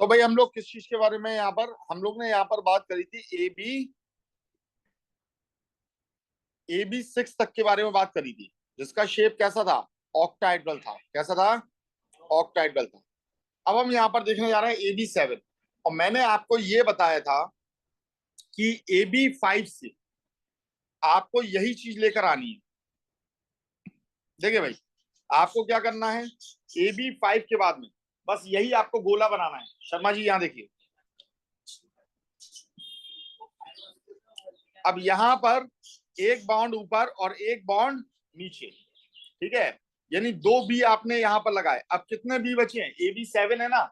तो भाई हम लोग किस चीज के बारे में यहाँ पर, हम लोग ने यहाँ पर बात करी थी AB6 तक के बारे में बात करी थी, जिसका शेप कैसा था, ऑक्टाहेड्रल था। कैसा था? ऑक्टाहेड्रल था। अब हम यहाँ पर देखने जा रहे हैं AB7, और मैंने आपको ये बताया था कि AB5 से आपको यही चीज लेकर आनी है। देखिए भाई, आपको क्या करना है, AB5 के बाद में बस यही आपको गोला बनाना है। शर्मा जी यहाँ देखिए, अब यहां पर एक बॉन्ड ऊपर और एक बॉन्ड नीचे, ठीक है, यानी दो बी आपने यहां पर लगाए। अब कितने बी बचे हैं? AB7 है ना,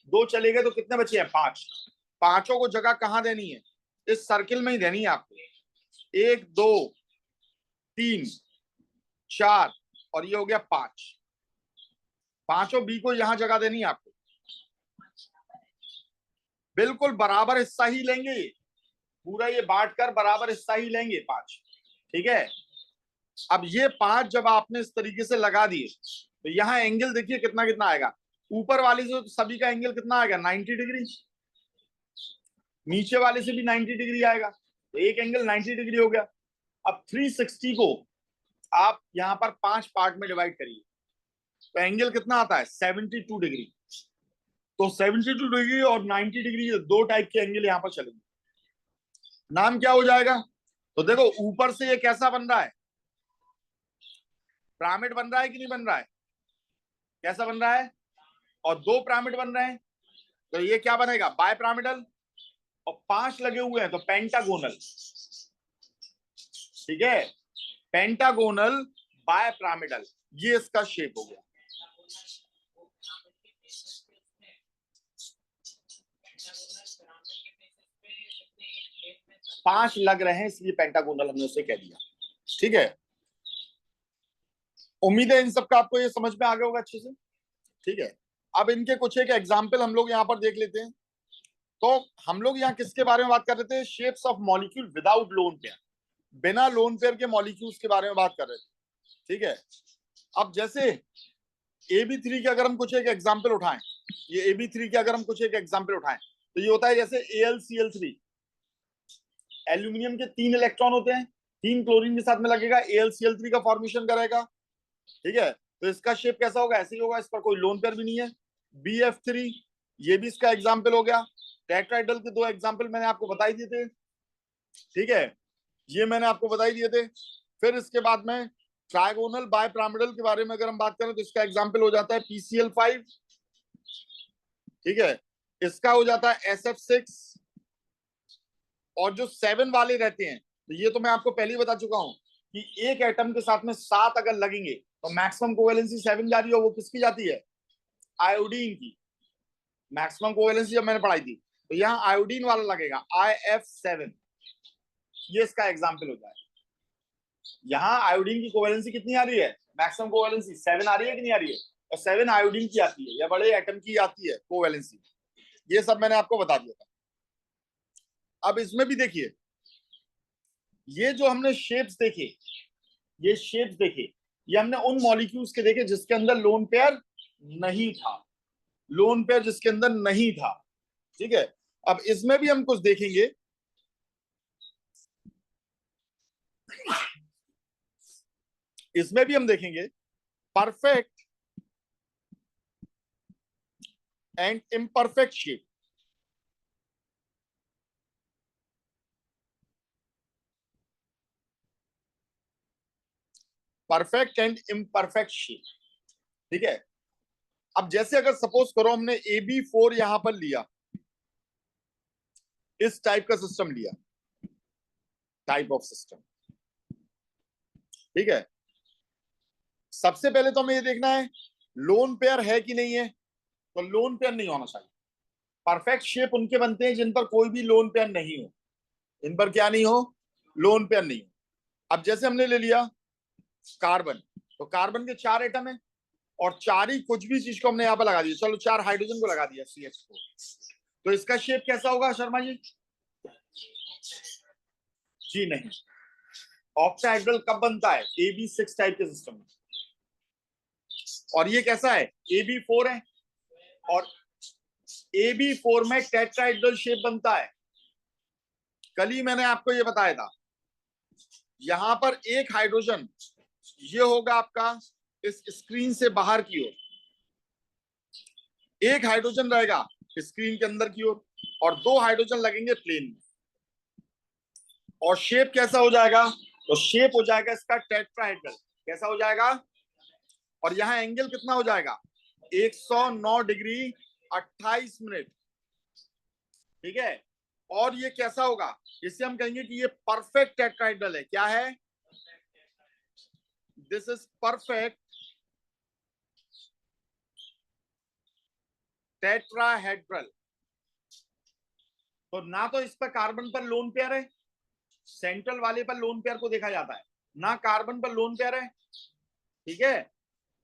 दो चले गए तो कितने बचे हैं? 5। पांचों को जगह कहां देनी है? इस सर्किल में ही देनी है आपको। 1 2 3 4 और ये हो गया 5। पांचों बी को यहां जगह देनी है आपको। बिल्कुल बराबर हिस्सा ही लेंगे, पूरा ये बांट कर बराबर हिस्सा ही लेंगे 5, ठीक है। अब ये 5 जब आपने इस तरीके से लगा दिए तो यहाँ एंगल देखिए कितना कितना आएगा। ऊपर वाले से तो सभी का एंगल कितना आएगा? 90 डिग्री। नीचे वाले से भी 90 डिग्री आएगा, तो एक एंगल 90 डिग्री हो गया। अब 360 को आप यहाँ पर 5 पार्ट में डिवाइड करिए तो एंगल कितना आता है? 72 डिग्री। तो 72 डिग्री और 90 डिग्री, दो टाइप के एंगल यहाँ पर चलेंगे। नाम क्या हो जाएगा? तो देखो ऊपर से ये कैसा बन रहा है? पिरामिड बन रहा है कि नहीं बन रहा है? कैसा बन रहा है? और दो पिरामिड बन रहे हैं तो ये क्या बनेगा? By pyramidal. और 5 लगे हुए हैं तो पेंटागोनल, ठीक है, पेंटागोनल बाय पिरामिडल, ये इसका शेप हो गया। पांच लग रहे हैं इसलिए पेंटागोनल हमने उसे कह दिया, ठीक है। उम्मीद है इन सबका आपको ये समझ में आ गया होगा अच्छे से, ठीक है। अब इनके कुछ एक एग्जाम्पल हम लोग यहाँ पर देख लेते हैं। तो हम लोग यहाँ किसके बारे में बात कर रहे थे? Shapes of molecule without lone pair, बिना लोन पेयर के मॉलिक्यूल्स के बारे में बात कर रहे थे, ठीक है। अब जैसे AB3 के अगर हम कुछ एक एग्जाम्पल उठाएं, ये AB3 के अगर हम कुछ एक एग्जाम्पल उठाएं तो ये होता है जैसे AlCl3, एल्यूमिनियम के 3 इलेक्ट्रॉन होते हैं, 3 क्लोरीन के साथ में लगेगा, AlCl3 का फॉर्मेशन करेगा, ठीक है। तो इसका शेप कैसा होगा? ऐसे ही होगा, इस पर कोई लोन पेयर भी नहीं है। BF3, ये भी इसका एग्जाम्पल हो गया। टेट्राहेड्रल के दो एग्जाम्पल मैंने आपको बताई दिए थे, ठीक है, ये मैंने आपको बताई दिए थे। फिर इसके बाद में ट्राइगोनल बायपिरामिडल के बारे में अगर हम बात करें तो इसका एग्जाम्पल हो जाता है PCl5, ठीक है, इसका हो जाता है SF6। और जो 7 वाले रहते हैं तो ये तो मैं आपको पहले ही बता चुका हूं कि एक एटम के साथ में 7 अगर लगेंगे तो मैक्सिमम कोवेलेंसी 7 जा रही है, वो किसकी जाती है? आयोडीन की। मैक्सिमम कोवेलेंसी जब मैंने पढ़ाई थी तो यहाँ आयोडीन वाला लगेगा, IF7, ये इसका एग्जाम्पल हो जाए। यहाँ आयोडीन की कोवेलेंसी कितनी आ रही है? मैक्सिमम कोवेलेंसी 7 आ रही है कि नहीं आ रही है? और 7 आयोडीन की आती है या बड़े एटम की आती है कोवेलेंसी, ये सब मैंने आपको बता दिया था। अब इसमें भी देखिए, ये जो हमने शेप्स देखे, ये शेप्स देखे, ये हमने उन मॉलिक्यूल्स के देखे जिसके अंदर लोन पेयर नहीं था, लोन पेयर जिसके अंदर नहीं था, ठीक है। अब इसमें भी हम कुछ देखेंगे। इसमें भी हम देखेंगे perfect and imperfect shape. Perfect and imperfect shape, ठीक है। अब जैसे अगर सपोज करो हमने AB4 यहां पर लिया, इस टाइप का सिस्टम लिया, टाइप ऑफ सिस्टम, ठीक है। सबसे पहले तो हमें ये देखना है लोन पेयर है कि नहीं है, तो लोन पेयर नहीं होना चाहिए। परफेक्ट शेप उनके बनते हैं जिन पर कोई भी लोन पेयर नहीं हो, इन पर क्या नहीं हो? लोन पेयर नहीं हो। अब जैसे हमने ले लिया कार्बन, तो कार्बन के 4 एटम है और 4 ही कुछ भी चीज को हमने यहाँ पर लगा दिया, चलो 4 हाइड्रोजन को लगा दिया CH को, तो इसका शेप कैसा होगा शर्मा जी? जी नहीं, ऑक्टाहेड्रल कब बनता है? AB6 टाइप के सिस्टम में। और ये कैसा है? AB4 है और AB4 में टेट्राहेड्रल शेप बनता है। कल ही मैंने आपको ये बताया था। यहां पर एक हाइड्रोजन ये होगा आपका इस स्क्रीन से बाहर की ओर, एक हाइड्रोजन रहेगा स्क्रीन के अंदर की ओर, और दो हाइड्रोजन लगेंगे प्लेन में। और शेप कैसा हो जाएगा? तो शेप हो जाएगा इसका टेट्राहेड्रल। कैसा हो जाएगा? और यहां एंगल कितना हो जाएगा? 109 डिग्री 28 मिनट। ठीक है। और ये कैसा होगा? इसे हम कहेंगे कि ये परफेक्ट टेट्राहेड्रल है। क्या है? This is perfect tetrahedral. तो ना तो इस पर कार्बन पर लोन पेयर है, सेंट्रल वाले पर लोन पेयर को देखा जाता है, ना कार्बन पर लोन पेयर है। ठीक है।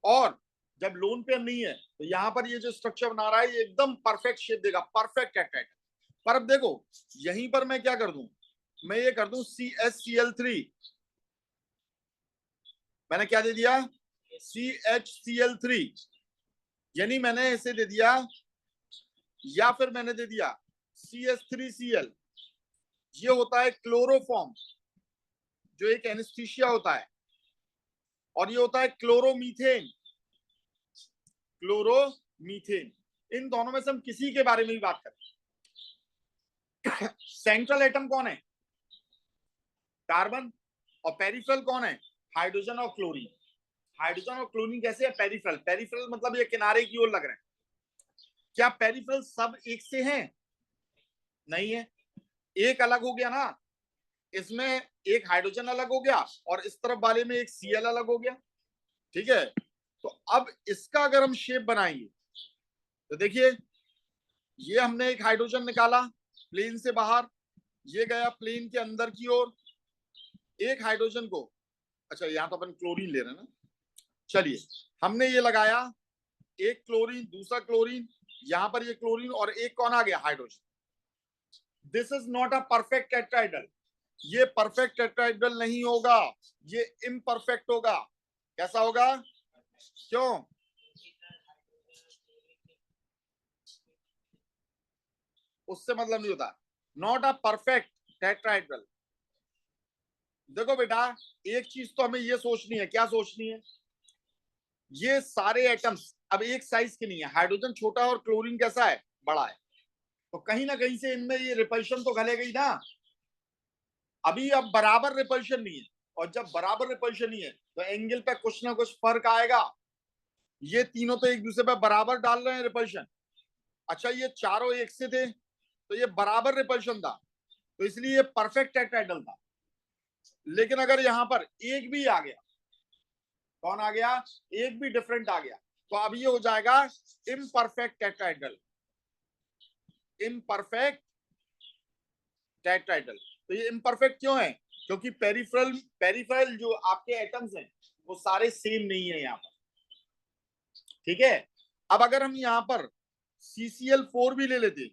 और जब लोन पेयर नहीं है तो यहां पर ये जो स्ट्रक्चर बना रहा है ये एकदम परफेक्ट शेप देगा, परफेक्ट टेट्राहेड्रल। पर अब देखो यहीं पर मैं क्या कर दूं, मैं ये कर दूं CHCl3। मैंने क्या दे दिया? CHCl3। यानी मैंने इसे दे दिया, या फिर मैंने दे दिया CH3Cl। ये होता है क्लोरोफॉर्म, जो एक एनेस्थीसिया होता है। और ये होता है क्लोरोमीथेन। क्लोरोमीथेन, इन दोनों में से हम किसी के बारे में भी बात करें। सेंट्रल एटम कौन है? कार्बन। और पेरिफेरल कौन है? हाइड्रोजन और क्लोरीन। हाइड्रोजन और क्लोरीन कैसे है? पेरिफेरल। पेरिफेरल मतलब ये किनारे की ओर लग रहे हैं। क्या पेरिफेरल सब एक से हैं? नहीं है, एक अलग हो गया ना। इसमें एक हाइड्रोजन अलग हो गया और इस तरफ वाले में एक Cl अलग हो गया। ठीक है। तो अब इसका अगर हम शेप बनाएंगे तो देखिए, ये हमने एक हाइड्रोजन निकाला प्लेन से बाहर, ये गया प्लेन के अंदर की ओर। एक हाइड्रोजन को, अच्छा यहां तो अपन क्लोरीन ले रहे हैं ना, चलिए हमने ये लगाया, एक क्लोरीन, दूसरा क्लोरीन, यहां पर ये क्लोरीन, और एक कौन आ गया? Hydrogen. This is not a perfect tetrahedral. ये परफेक्ट टेट्राहेड्रल नहीं होगा, ये इम्परफेक्ट होगा। कैसा होगा? क्यों? उससे मतलब नहीं होता। Not a perfect tetrahedral. देखो बेटा, एक चीज तो हमें ये सोचनी है। क्या सोचनी है? ये सारे एटम्स अब एक साइज के नहीं है। हाइड्रोजन छोटा और क्लोरीन कैसा है? बड़ा है। तो कहीं ना कहीं से इनमें ये रिपल्शन तो घले गई ना। अभी अब बराबर रिपल्शन नहीं है, और जब बराबर रिपल्शन नहीं है तो एंगल पे कुछ ना कुछ फर्क आएगा। ये तीनों तो एक दूसरे पे बराबर डाल रहे हैं रिपल्शन। अच्छा, ये चारों एक से थे तो ये बराबर रिपल्शन था, तो इसलिए ये परफेक्ट टेट्राहेड्रल था। लेकिन अगर यहां पर एक भी आ गया, कौन आ गया? एक भी डिफरेंट आ गया, तो अब ये हो जाएगा इम्परफेक्ट टेट्राहेड्रल। Imperfect tetrahedral. तो ये इम्परफेक्ट क्यों है? क्योंकि पेरिफेरल पेरिफेरल जो आपके एटम्स हैं वो सारे सेम नहीं है यहाँ पर। ठीक है। अब अगर हम यहाँ पर CCl4 भी ले लेते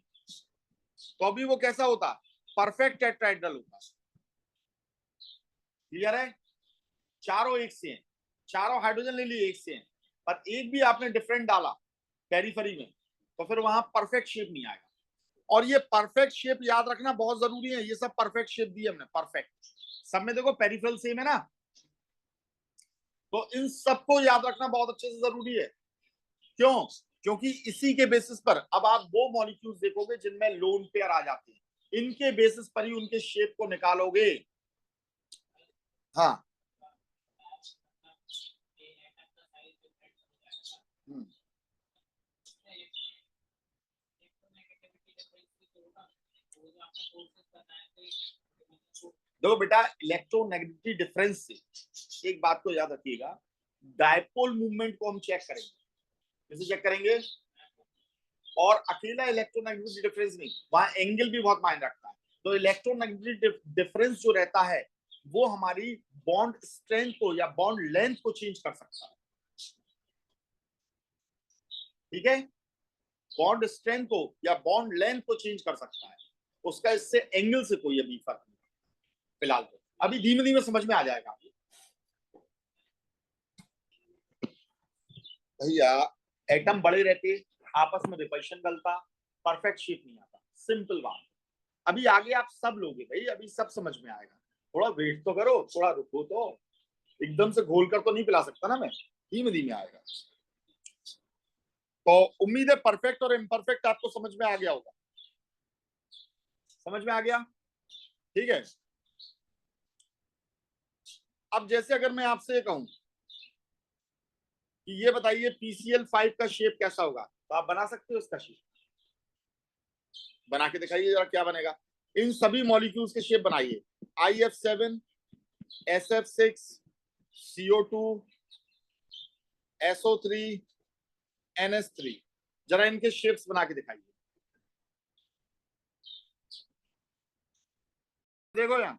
तो अभी वो कैसा होता? परफेक्ट टेट्राहेड्रल होता। क्लियर है? चारों एक से हैं, चारों हाइड्रोजन ले लिए एक से हैं, पर एक भी आपने डिफरेंट डाला पेरिफेरी में तो फिर वहां परफेक्ट शेप नहीं आएगा। और ये परफेक्ट शेप याद रखना बहुत जरूरी है। ये सब परफेक्ट शेप दी हमने, परफेक्ट। सब में देखो पेरिफेरल सेम है ना, तो इन सबको याद रखना बहुत अच्छे से जरूरी है। क्यों? क्योंकि इसी के बेसिस पर अब आप वो मॉलिक्यूल्स देखोगे जिनमें लोन पेयर आ जाते हैं, इनके बेसिस पर ही उनके शेप को निकालोगे। हाँ। देखो बेटा, इलेक्ट्रोनेगेटिविटी डिफरेंस से एक बात को याद रखिएगा, डायपोल मूवमेंट को हम चेक करेंगे। कैसे चेक करेंगे? और अकेला इलेक्ट्रोनेगेटिविटी डिफरेंस नहीं, वहां एंगल भी बहुत मायने रखता है। तो इलेक्ट्रोनेगेटिविटी डिफरेंस जो रहता है वो हमारी बॉन्ड स्ट्रेंथ को या बॉन्ड लेंथ को चेंज कर सकता है। ठीक है। बॉन्ड स्ट्रेंथ को या बॉन्ड लेंथ को चेंज कर सकता है। उसका इससे एंगल से कोई अभी फर्क नहीं फिलहाल। तो अभी धीमे धीमे समझ में आ जाएगा भैया। एटम बड़े रहते, आपस में रिपल्शन गलता, परफेक्ट शेप नहीं आता, सिंपल बात। अभी आगे आप सब लोगे भाई, अभी सब समझ में आएगा, थोड़ा वेट तो करो, थोड़ा रुको, तो एकदम से घोल कर तो नहीं पिला सकता ना मैं, धीमे धीमे आएगा। तो उम्मीद है परफेक्ट और इम्परफेक्ट आपको समझ में आ गया होगा, समझ में आ गया, ठीक है। अब जैसे अगर मैं आपसे कहूं कि ये बताइए PCl5 का शेप कैसा होगा, तो आप बना सकते हो इसका शेप, बना के दिखाइए जरा क्या बनेगा। इन सभी मॉलिक्यूल्स के शेप बनाइए, IF7, SF6, CO2, SO3, NS3, जरा इनके शेप्स बना के दिखाइए। देखो यहाँ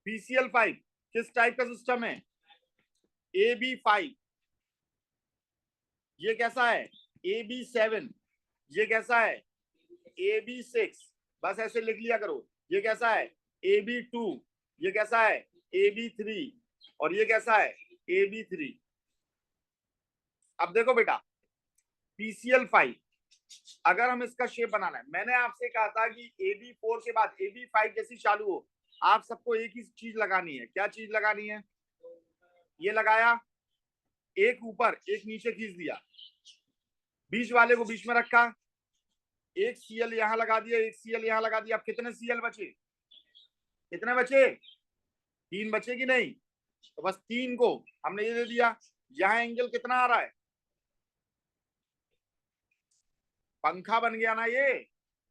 PCl5 किस टाइप का सिस्टम है, AB5, ये कैसा है AB7, ये कैसा है AB6, बस ऐसे लिख लिया करो। ये कैसा है AB2, ये कैसा है AB3, और ये कैसा है AB3। अब देखो बेटा PCl5 अगर हम इसका शेप बनाना है, मैंने आपसे कहा था कि AB4 के बाद AB5 जैसी चालू हो, आप सबको एक ही चीज लगानी है। क्या चीज लगानी है, ये लगाया, एक ऊपर एक नीचे खींच दिया, बीच वाले को बीच में रखा, एक Cl यहां लगा दिया, एक Cl यहां लगा दिया। अब कितने Cl बचे, कितने बचे, 3 बचे कि नहीं, तो बस 3 को हमने ये दे दिया। यहां एंगल कितना आ रहा है, पंखा बन गया ना ये,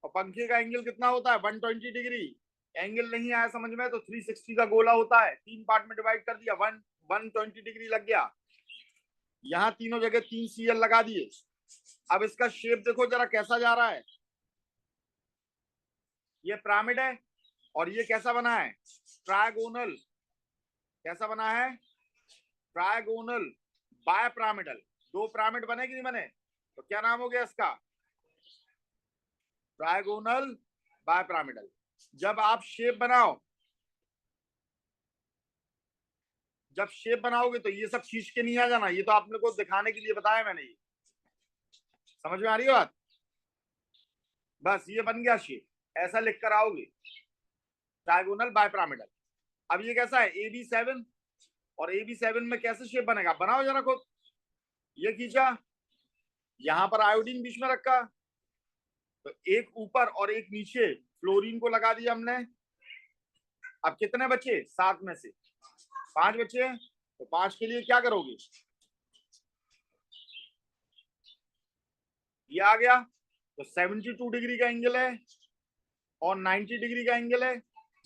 और पंखे का एंगल कितना होता है 120 डिग्री। एंगल नहीं आया समझ में तो 360 का गोला होता है, 3 पार्ट में डिवाइड कर दिया, 120 डिग्री लग गया। यहाँ तीनों जगह 3 Cl लगा दिए। अब इसका शेप देखो जरा कैसा जा रहा है, ये पिरामिड है और ये कैसा बना है ट्रायगोनल, कैसा बना है ट्रायगोनल बाय पिरामिडल। 2 पिरामिड बने कि नहीं बने, तो क्या नाम हो गया इसका, ट्रायगोनल बाय पिरामिडल। जब आप शेप बनाओ, जब शेप बनाओगे तो ये सब खींच के नहीं आ जाना, ये तो आपने को दिखाने के लिए बताया मैंने, ये समझ में आ रही है बात, बस ये बन गया शेप, ऐसा लिख कर आओगे ट्रायगोनल बाय पिरामिडल। अब ये कैसा है AB7, और AB7 में कैसे शेप बनेगा, बनाओ जरा खुद। ये खींचा, यहां पर आयोडीन बीच में रखा, तो एक ऊपर और एक नीचे फ्लोरीन को लगा दिया हमने। अब कितने बचे, 7 में से 5 बचे, तो 5 के लिए क्या करोगे, ये आ गया, तो 72 डिग्री का एंगल है और 90 डिग्री का एंगल है,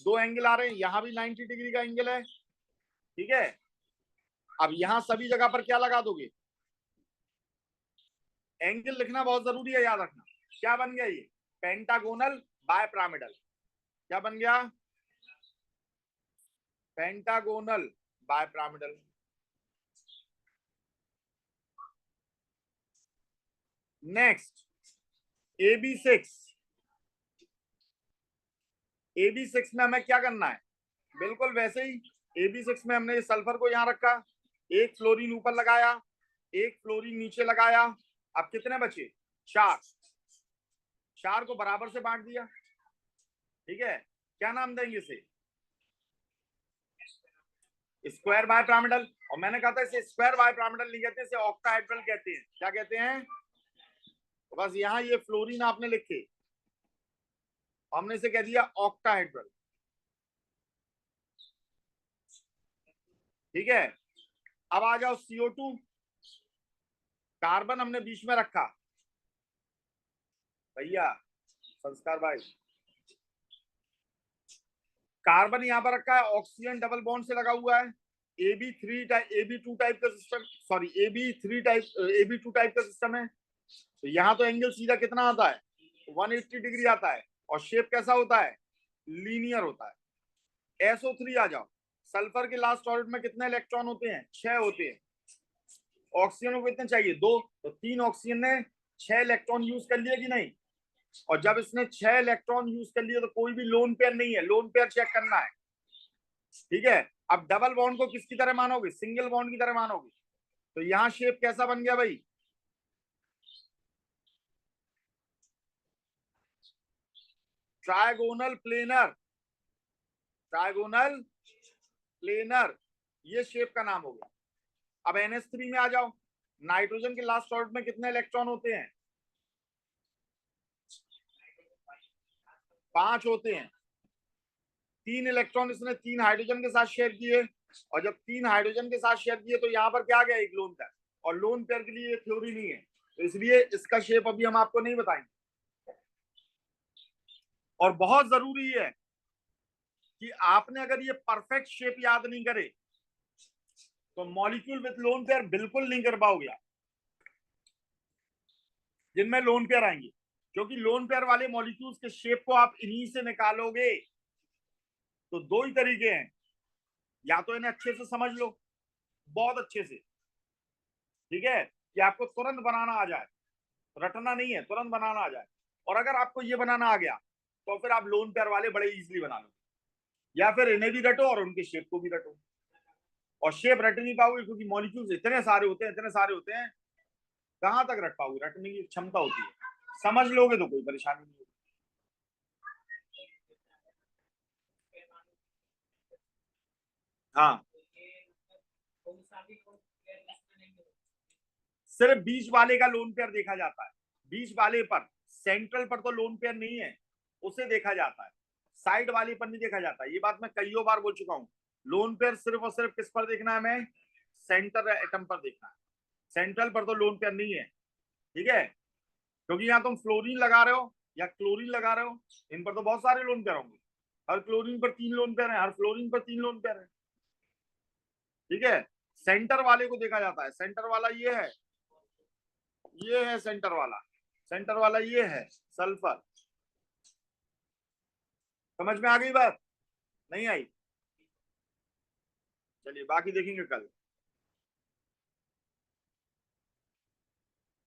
2 एंगल आ रहे हैं, यहां भी 90 डिग्री का एंगल है, ठीक है। अब यहां सभी जगह पर क्या लगा दोगे, एंगल लिखना बहुत जरूरी है, याद रखना। क्या बन गया ये, पेंटागोनल बाय पिरामिडल। क्या बन गया, pentagonal bye pyramidal. Next AB6, AB6 में हमें क्या करना है, बिल्कुल वैसे ही AB6 में हमने सल्फर को यहां रखा, एक फ्लोरीन ऊपर लगाया, एक फ्लोरीन नीचे लगाया। अब कितने बचे, 4, 4 को बराबर से बांट दिया, ठीक है। क्या नाम देंगे इसे, स्क्वायर बाय पिरामिडल। और मैंने कहा था इसे स्क्वायर बाय पिरामिडल नहीं कहते, इसे ऑक्टाहेड्रल कहते हैं। क्या कहते हैं, तो बस यहाँ ये फ्लोरीन आपने लिखे, हमने इसे कह दिया ऑक्टाहेड्रल, ठीक है। अब आ जाओ CO2, कार्बन हमने बीच में रखा, भैया संस्कार भाई, कार्बन यहां पर रखा है, ऑक्सीजन डबल बॉन्ड से लगा हुआ है, AB2 टाइप का सिस्टम, सॉरी AB2 टाइप का सिस्टम है। तो यहाँ तो एंगल सीधा कितना आता है 180 डिग्री आता है, और शेप कैसा होता है, लीनियर होता है। SO3 आ जाओ, सल्फर के लास्ट ऑर्बिट में कितने इलेक्ट्रॉन होते हैं, 6 होते हैं। ऑक्सीजन को कितने चाहिए, 2, तो 3 ऑक्सीजन ने 6 इलेक्ट्रॉन यूज कर लिया कि नहीं। और जब इसने 6 इलेक्ट्रॉन यूज कर लिए तो कोई भी लोन पेयर नहीं है, लोन पेयर चेक करना है, ठीक है। अब डबल बॉन्ड को किसकी तरह मानोगे, सिंगल बॉन्ड की तरह मानोगे। तो यहाँ शेप कैसा बन गया भाई, ट्रायगोनल प्लेनर, ट्रायगोनल प्लेनर, ये शेप का नाम हो गया। अब NH3 में आ जाओ, नाइट्रोजन के लास्ट ऑर्बिट में कितने इलेक्ट्रॉन होते हैं? 5 होते हैं। 3 इलेक्ट्रॉन इसने 3 हाइड्रोजन के साथ शेयर किए, और जब 3 हाइड्रोजन के साथ शेयर किए तो यहाँ पर क्या आ गया? एक लोन पेयर, और लोन पेयर के लिए ये थ्योरी नहीं है, तो इसलिए इसका शेप अभी हम आपको नहीं बताएंगे। और बहुत जरूरी है कि आपने अगर ये परफेक्ट शेप याद नहीं करे तो मॉलिक्यूल विथ लोन पेयर बिल्कुल नहीं कर पाओगे आप, जिनमें लोन पेयर आएंगे, क्योंकि लोन पेयर वाले मॉलिक्यूल्स के शेप को आप इन्हीं से निकालोगे। तो 2 ही तरीके हैं, या तो इन्हें अच्छे से समझ लो, बहुत अच्छे से, ठीक है, कि आपको तुरंत बनाना आ जाए, रटना नहीं है, तुरंत बनाना आ जाए। और अगर आपको ये बनाना आ गया तो फिर आप लोन पेयर वाले बड़े इजीली बना लो, या फिर इन्हें भी रटो और उनके शेप को भी रटो। और शेप रट नहीं पाओगे क्योंकि मॉलिक्यूल्स इतने सारे होते हैं, इतने सारे होते हैं, कहां तक रट पाओगे? रटने की क्षमता होती है, समझ लोगे तो कोई परेशानी नहीं होगी। हाँ, सिर्फ बीच वाले का लोन पेयर देखा जाता है, बीच वाले पर, सेंट्रल पर तो लोन पेयर नहीं है, उसे देखा जाता है, साइड वाले पर नहीं देखा जाता। ये बात मैं कईयों बार बोल चुका हूं। लोन पेयर सिर्फ और सिर्फ किस पर देखना है हमें? सेंटर एटम पर देखना है, सेंट्रल पर तो लोन पेयर नहीं है, ठीक है। क्योंकि यहाँ तुम फ्लोरीन लगा रहे हो या क्लोरीन लगा रहे हो, इन पर तो बहुत सारे लोन पेयर होंगे, हर क्लोरीन पर 3 लोन पेयर है, हर फ्लोरीन पर 3 लोन पेयर है, ठीक है। सेंटर वाले को देखा जाता है, सेंटर वाला ये है सेंटर वाला, सेंटर वाला ये है सल्फर। समझ में आ गई बात? नहीं आई? चलिए बाकी देखेंगे कल।